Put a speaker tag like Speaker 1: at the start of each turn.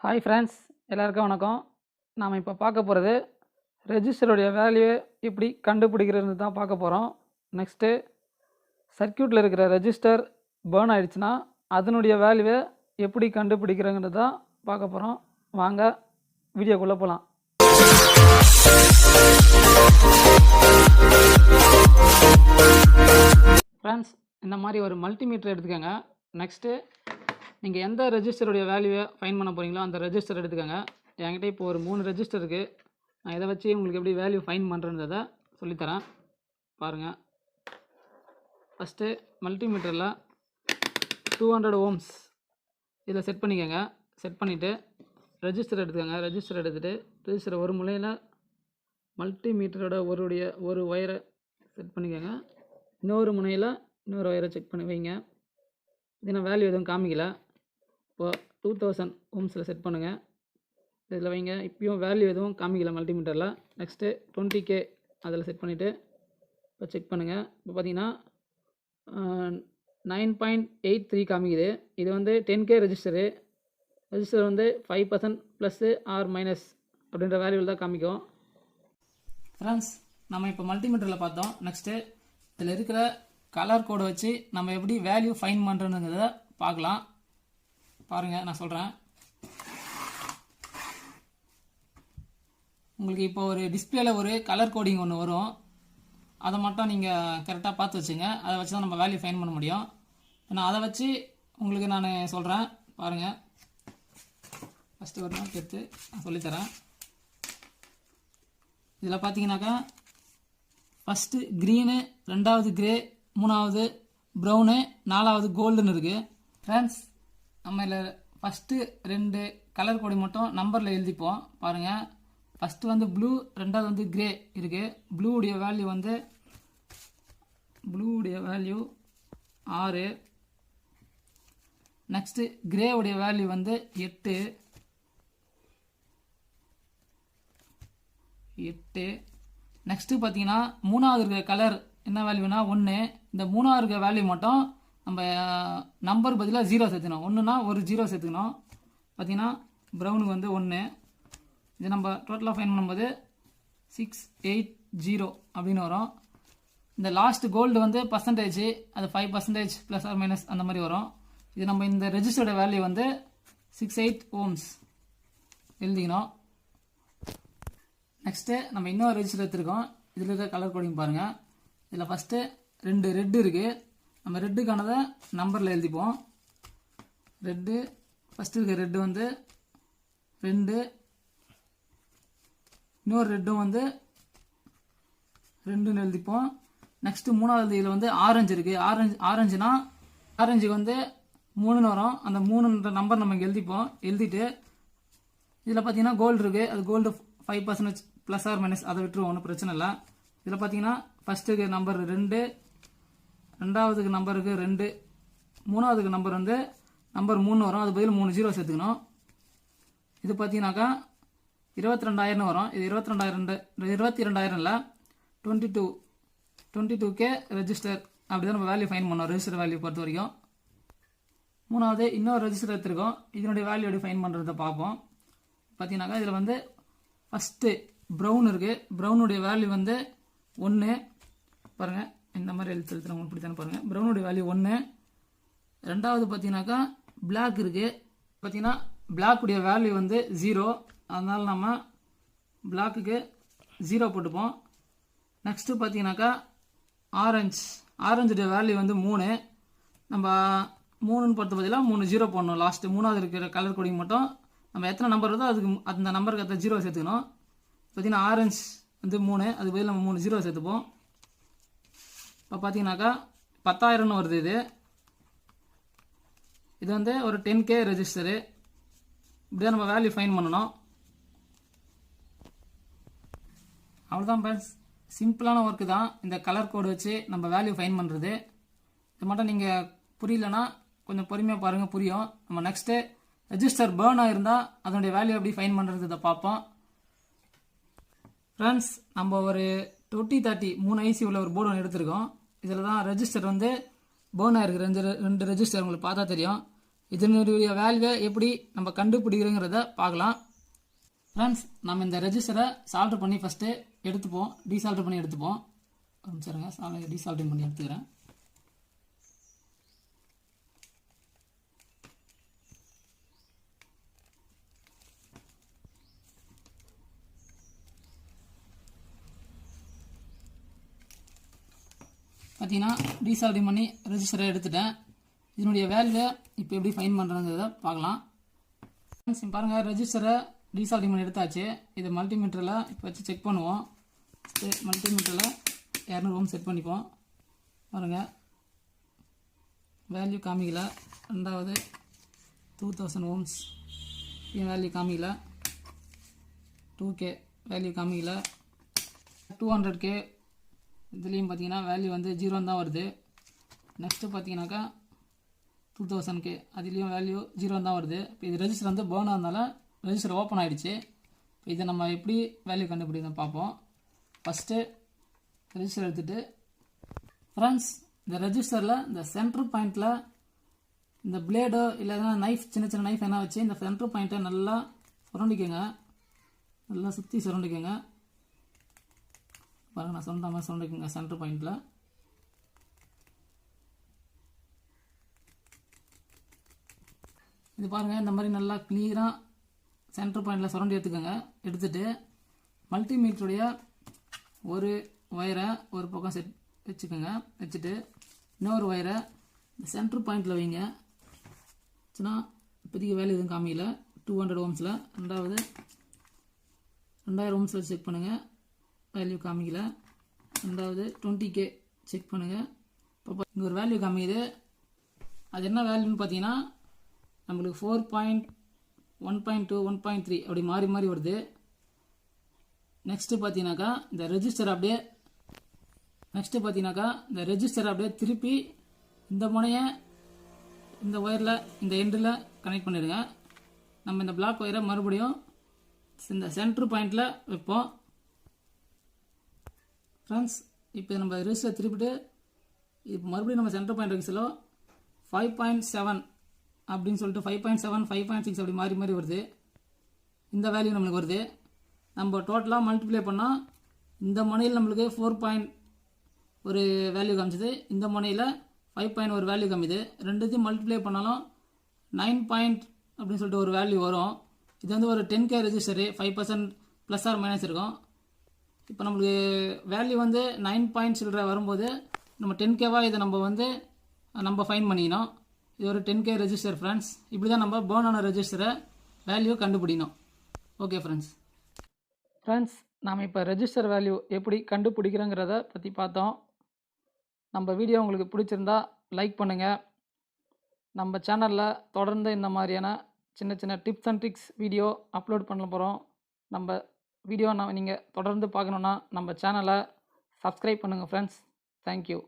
Speaker 1: Hi friends, எல்லாருக்கும் வணக்கம். நாம் இப்போ பார்க்க போகிறது ரெஜிஸ்டருடைய வேல்யூவை எப்படி கண்டுபிடிக்கிறது தான் பார்க்க போகிறோம். நெக்ஸ்ட்டு சர்க்யூட்டில் இருக்கிற ரெஜிஸ்டர் பேர்ன் ஆகிடுச்சுன்னா அதனுடைய வேல்யூவை எப்படி கண்டுபிடிக்கிறங்கிறது தான் பார்க்க போகிறோம். வாங்க வீடியோக்குள்ளே போகலாம். ஃப்ரெண்ட்ஸ், இந்த மாதிரி ஒரு மல்டிமீட்டர் எடுத்துக்கோங்க. நெக்ஸ்ட்டு நீங்கள் எந்த ரெஜிஸ்டருடைய வேல்யூவை ஃபைன் பண்ண போகிறீங்களோ அந்த ரெஜிஸ்டர் எடுத்துக்கோங்க. என்கிட்ட இப்போ ஒரு 3 ரெஜிஸ்டர் இருக்குது. நான் இதை வச்சு உங்களுக்கு எப்படி வேல்யூ ஃபைன் பண்ணுறதை சொல்லித்தரேன் பாருங்கள். ஃபஸ்ட்டு மல்டிமீட்டரில் 200 ohms இதில் செட் பண்ணிக்கோங்க. செட் பண்ணிவிட்டு ரெஜிஸ்டர் எடுத்துக்கோங்க. ரெஜிஸ்டர் எடுத்துகிட்டு ரெஜிஸ்டர் ஒரு முனையில் மல்டிமீட்டரோட ஒரு ஒயரை செட் பண்ணிக்கோங்க. இன்னொரு முனையில் இன்னொரு ஒயரை செக் பண்ணி வைங்க. இது நான் வேல்யூ எதுவும் காமிக்கல. இப்போது 2000 ohmஸில் செட் பண்ணுங்கள். இதில் வைங்க. இப்போயும் வேல்யூ எதுவும் காமிக்கல மல்டிமீட்டரில். நெக்ஸ்ட்டு 20K அதில் செட் பண்ணிவிட்டு இப்போ செக் பண்ணுங்கள். இப்போ பார்த்தீங்கன்னா 9.83 காமிக்குது. இது வந்து 10K ரெஜிஸ்டரு. ரெஜிஸ்டர் வந்து 5% ப்ளஸ்ஸு ஆர் மைனஸ் அப்படின்ற வேல்யூவில் தான் காமிக்கும். ஃப்ரெண்ட்ஸ், நம்ம இப்போ மல்டிமீட்டரில் பார்த்தோம். நெக்ஸ்ட்டு இதில் இருக்கிற கலர் கோடை வச்சு நம்ம எப்படி வேல்யூ ஃபைன் பண்ணுறதுங்கிறத பார்க்கலாம். பாருங்கள், நான் சொல்கிறேன். உங்களுக்கு இப்போ ஒரு டிஸ்பிளேல ஒரு கலர் கோடிங் ஒன்று வரும். அதை மட்டும் நீங்கள் கரெக்டாக பார்த்து வச்சுங்க. அதை வச்சு தான் நம்ம வேல்யூ ஃபைன் பண்ண முடியும். நான் அதை வச்சு உங்களுக்கு நான் சொல்கிறேன் பாருங்கள். ஃபஸ்ட்டு ஒரு நாள் எடுத்து நான் சொல்லித்தரேன். இதில் பார்த்தீங்கன்னாக்கா ஃபஸ்ட்டு க்ரீனு, ரெண்டாவது கிரே, மூணாவது ப்ரௌனு, நாலாவது கோல்டுன்னு இருக்குது. ஃப்ரெண்ட்ஸ், நம்ம இதில் ஃபஸ்ட்டு 2 கலர் கோடி மட்டும் நம்பரில் எழுதிப்போம் பாருங்கள். ஃபஸ்ட்டு வந்து ப்ளூ, ரெண்டாவது வந்து கிரே இருக்குது. ப்ளூவுடைய வேல்யூ 6. நெக்ஸ்ட்டு கிரேவுடைய வேல்யூ வந்து 8. நெக்ஸ்ட்டு பார்த்தீங்கன்னா மூணாவது இருக்க கலர் என்ன வேல்யூனா 1. இந்த மூணாவது இருக்க வேல்யூ மட்டும் நம்ம நம்பர் பதிலாக 0 சேர்த்துக்கணும். 1னா ஒரு 0 சேர்த்துக்கணும். பார்த்தீங்கன்னா ப்ரௌனுக்கு வந்து 1. இது நம்ம டோட்டலாக ஃபைன் பண்ணும்போது 680 அப்படின்னு வரும். இந்த லாஸ்ட் கோல்டு வந்து பர்சன்டேஜ், அது 5% ப்ளஸ் ஆர் மைனஸ் அந்த மாதிரி வரும். இது நம்ம இந்த ரெஜிஸ்டர்ட வேல்யூ வந்து 68 ohms எழுதிக்கணும். நெக்ஸ்ட்டு நம்ம இன்னொரு ரெஜிஸ்டர் எடுத்துருக்கோம். இதில் இருக்க கலர் கோடிங் பாருங்கள். இதில் ஃபஸ்ட்டு 2 ரெட்டு இருக்குது. நம்ம ரெட்டுக்கானதை நம்பரில் எழுதிப்போம். ரெட்டு ஃபஸ்ட்டு இருக்க ரெட்டு வந்து 2, இன்னொரு ரெட்டும் வந்து 2ன்னு எழுதிப்போம். நெக்ஸ்ட்டு மூணாவது இதில் வந்து ஆரஞ்சு இருக்குது. ஆரஞ்சுனா ஆரஞ்சுக்கு வந்து 3ன்னு வரும். அந்த 3ன்ற நம்பர் நம்ம இங்கே எழுதிப்போம். எழுதிட்டு இதில் பார்த்தீங்கன்னா கோல்டு இருக்குது. அது கோல்டு 5% ப்ளஸ் ஆர் மைனஸ், அதை விட்டுருவோம், ஒன்றும் பிரச்சனை இல்லை. இதில் பார்த்தீங்கன்னா ஃபஸ்ட்டுக்கு நம்பர் 2, ரெண்டாவதுக்கு நம்பருக்கு 2, மூணாவதுக்கு நம்பர் வந்து நம்பர் 3 வரும். அது பதில் 3 0 சேர்த்துக்கணும். இது பார்த்தீங்கன்னாக்கா 22,000 வரும். இது 22,000 இல்லை, 22K ரெஜிஸ்டர். அப்படி தான் நம்ம வேல்யூ ஃபைன் பண்ணோம் ரெஜிஸ்டர் வேல்யூ பொறுத்த வரைக்கும். மூணாவது இன்னொரு ரெஜிஸ்டர் எடுத்துருக்கோம். இதனுடைய வேல்யூ எப்படி ஃபைன் பண்ணுறதை பார்ப்போம். பார்த்தீங்கன்னாக்கா இதில் வந்து ஃபஸ்ட்டு ப்ரௌன் இருக்குது. ப்ரௌனுடைய வேல்யூ வந்து 1. பாருங்கள், இந்த மாதிரி எழுத்து உங்களுக்கு பிடித்தானே பாருங்கள். ப்ரௌனுடைய வேல்யூ 1. ரெண்டாவது பார்த்தீங்கன்னாக்கா பிளாக் இருக்குது. பார்த்தீங்கன்னா பிளாக்குடைய வேல்யூ வந்து 0. அதனால் நம்ம பிளாக்குக்கு 0 போட்டுப்போம். நெக்ஸ்ட்டு பார்த்தீங்கன்னாக்கா ஆரஞ்சுடைய வேல்யூ வந்து 3. நம்ம 3ன்னு பொறுத்த பதிலாக 3 0 போடணும். லாஸ்ட்டு மூணாவது இருக்கிற கலர் கோடிங் மட்டும் நம்ம எத்தனை நம்பர் வருதோ அதுக்கு அந்த நம்பருக்கு எத்தனை 0 சேர்த்துக்கணும். பார்த்தீங்கன்னா ஆரஞ்சு வந்து 3, அதுக்கு பதில் நம்ம 3 0 சேர்த்துப்போம். இப்போ பார்த்தீங்கன்னாக்கா 10,000ன்னு வருது. இது வந்து ஒரு 10K ரெஜிஸ்டரு. இப்படிதான் நம்ம வேல்யூ ஃபைன் பண்ணணும். அவ்வளோதான் ஃப்ரெண்ட்ஸ், சிம்பிளான ஒர்க்கு தான் இந்த கலர் கோடு வச்சு நம்ம வேல்யூ ஃபைன் பண்ணுறது. இது மட்டும் நீங்கள் புரியலன்னா கொஞ்சம் பொறுமையாக பாருங்கள், புரியும். நம்ம நெக்ஸ்ட்டு ரெஜிஸ்டர் பேர்ன் ஆகிருந்தால் அதனுடைய வேல்யூ எப்படி ஃபைன் பண்ணுறதை பார்ப்போம். ஃப்ரெண்ட்ஸ், நம்ம ஒரு 2030 3 IC உள்ள ஒரு போர்டு ஒன்று எடுத்திருக்கோம். இதில் தான் ரெஜிஸ்டர் வந்து பேர்ன் ஆகிருக்கு. 2 ரெஜிஸ்டர் உங்களுக்கு பார்த்தா தெரியும். இதனுடைய வேல்யூவை எப்படி நம்ம கண்டுபிடிக்கிறோங்கிறத பார்க்கலாம். ஃப்ரெண்ட்ஸ், நம்ம இந்த ரெஜிஸ்டரை சால்டர் பண்ணி ஃபஸ்ட்டு எடுத்துப்போம், டீசால்டர் பண்ணி எடுத்துப்போம். சரிங்க, டீசால்டரிங் பண்ணி எடுத்துக்கிறேன். பார்த்தீங்கன்னா டீசால்டரிங் பண்ணி ரெஜிஸ்டரை எடுத்துட்டேன். இதனுடைய வேல்யூவை இப்போ எப்படி ஃபைன் பண்ணுறதுங்கிறத பார்க்கலாம். ஃப்ரெண்ட்ஸ், பாருங்கள், ரெஜிஸ்டரை டீசால்டரிங் பண்ணி எடுத்தாச்சு. இதை மல்டிமீட்டரில் இப்போ வச்சு செக் பண்ணுவோம். மல்டிமீட்டரில் 200 ஓம் செட் பண்ணிப்போம். பாருங்கள், வேல்யூ காமிக்கல. ரெண்டாவது 2000 ஓம்ஸ் வேல்யூ காமிக்கல. 2K வேல்யூ காமிக்கல. 200K இதுலேயும் பார்த்தீங்கன்னா வேல்யூ வந்து 0 தான் வருது. நெக்ஸ்ட்டு பார்த்தீங்கன்னாக்கா 2000K அதுலேயும் வேல்யூ 0 தான் வருது. இப்போ இது ரெஜிஸ்டர் வந்து பர்ன் ஆனதால ரெஜிஸ்டர் ஓப்பன் ஆகிடுச்சு. இப்போ இதை நம்ம எப்படி வேல்யூ கண்டுபிடிக்கணும் பார்ப்போம். ஃபஸ்ட்டு ரெஜிஸ்டர் எடுத்துகிட்டு ஃப்ரெண்ட்ஸ், இந்த ரெஜிஸ்டரில் இந்த சென்ட்ரு பாயிண்டில் இந்த பிளேடோ இல்லைன்னா நைஃப், சின்ன சின்ன நைஃப் என்ன வச்சு இந்த சென்ட்ரு பாயிண்ட்டை நல்லா சுரண்டிக்கோங்க. நல்லா சுற்றி சுரண்டிக்கோங்க. பாருங்கள், நான் சொன்ன மாதிரி சுரண்டிக்கோங்க சென்ட்ரு பாயிண்டில். இது பாருங்கள், இந்த மாதிரி நல்லா கிளியராக சென்ட்ரு பாயிண்டில் சுரண்டி எடுத்துக்கோங்க. எடுத்துகிட்டு மல்டிமீட்டருடைய ஒரு ஒயரை ஒரு பக்கம் செட் வச்சுக்கோங்க. வச்சுட்டு இன்னொரு ஒயரை இந்த சென்ட்ரு பாயிண்டில் வைங்க. ஆச்சுன்னா இப்போதைக்கு வேல்யூ எதுவும் காமிக்கல. 200 ஓம்ஸில் ரெண்டாவது 2000 ஓம்ஸில் செக் பண்ணுங்கள், வேல்யூ காமிக்கல. ரெண்டாவது 20K செக் பண்ணுங்கள். இப்போ இங்கே ஒரு வேல்யூ காமிக்குது. அது என்ன வேல்யூன்னு பார்த்தீங்கன்னா நம்மளுக்கு 4.1.2 1.3 அப்படி மாறி மாறி வருது. நெக்ஸ்ட்டு பார்த்தீங்கன்னாக்கா இந்த ரெஜிஸ்டர் அப்படியே திருப்பி இந்த முனையை இந்த ஒயரில் இந்த எண்டில் கனெக்ட் பண்ணிடுங்க. நம்ம இந்த பிளாக் ஒயரை மறுபடியும் இந்த சென்ட்ரு பாயிண்டில் வைப்போம். ஃப்ரெண்ட்ஸ், இப்போ நம்ம ரெஜிஸ்டர் திருப்பிட்டு இப்போ மறுபடியும் நம்ம சென்ட்ரு பாயிண்ட் வைக்க சொல்ல 5.7 அப்படின்னு சொல்லிட்டு 5.7 5.6 அப்படி மாறி மாறி வருது. இந்த வேல்யூ நம்மளுக்கு வருது. நம்ம டோட்டலாக மல்டிப்ளை பண்ணால் இந்த முனையில் நம்மளுக்கு 4. ஒரு வேல்யூ காமிச்சிது, இந்த முனையில் 5. ஒரு வேல்யூ காமிது. ரெண்டுத்தையும் மல்டிப்ளை பண்ணாலும் 9. அப்படின்னு சொல்லிட்டு ஒரு வேல்யூ வரும். இது வந்து ஒரு 10K register, 5% plus R minus இருக்கும். இப்போ நம்மளுக்கு வேல்யூ வந்து 9 சில்லரை வரும்போது நம்ம 10Kவாக இதை நம்ம ஃபைன் பண்ணிக்கணும். இது ஒரு 10K ரெஜிஸ்டர் ஃப்ரெண்ட்ஸ். இப்படி தான் நம்ம பர்ன் ஆன ரெஜிஸ்டரை வேல்யூ கண்டுபிடிக்கணும். ஓகே ஃப்ரெண்ட்ஸ், நாம் இப்போ ரெஜிஸ்டர் வேல்யூ எப்படி கண்டுபிடிக்கிறோங்கிறத பற்றி பார்த்தோம். நம்ம வீடியோ உங்களுக்கு பிடிச்சிருந்தா லைக் பண்ணுங்கள். நம்ம சேனலில் தொடர்ந்து இந்த மாதிரியான சின்ன சின்ன tips and tricks video upload பண்ண போகிறோம். நம்ம வீடியோ நீங்கள் தொடர்ந்து பார்க்கணுன்னா நம்ம சேனலை சப்ஸ்கிரைப் பண்ணுங்கள் ஃப்ரெண்ட்ஸ். தேங்க்யூ.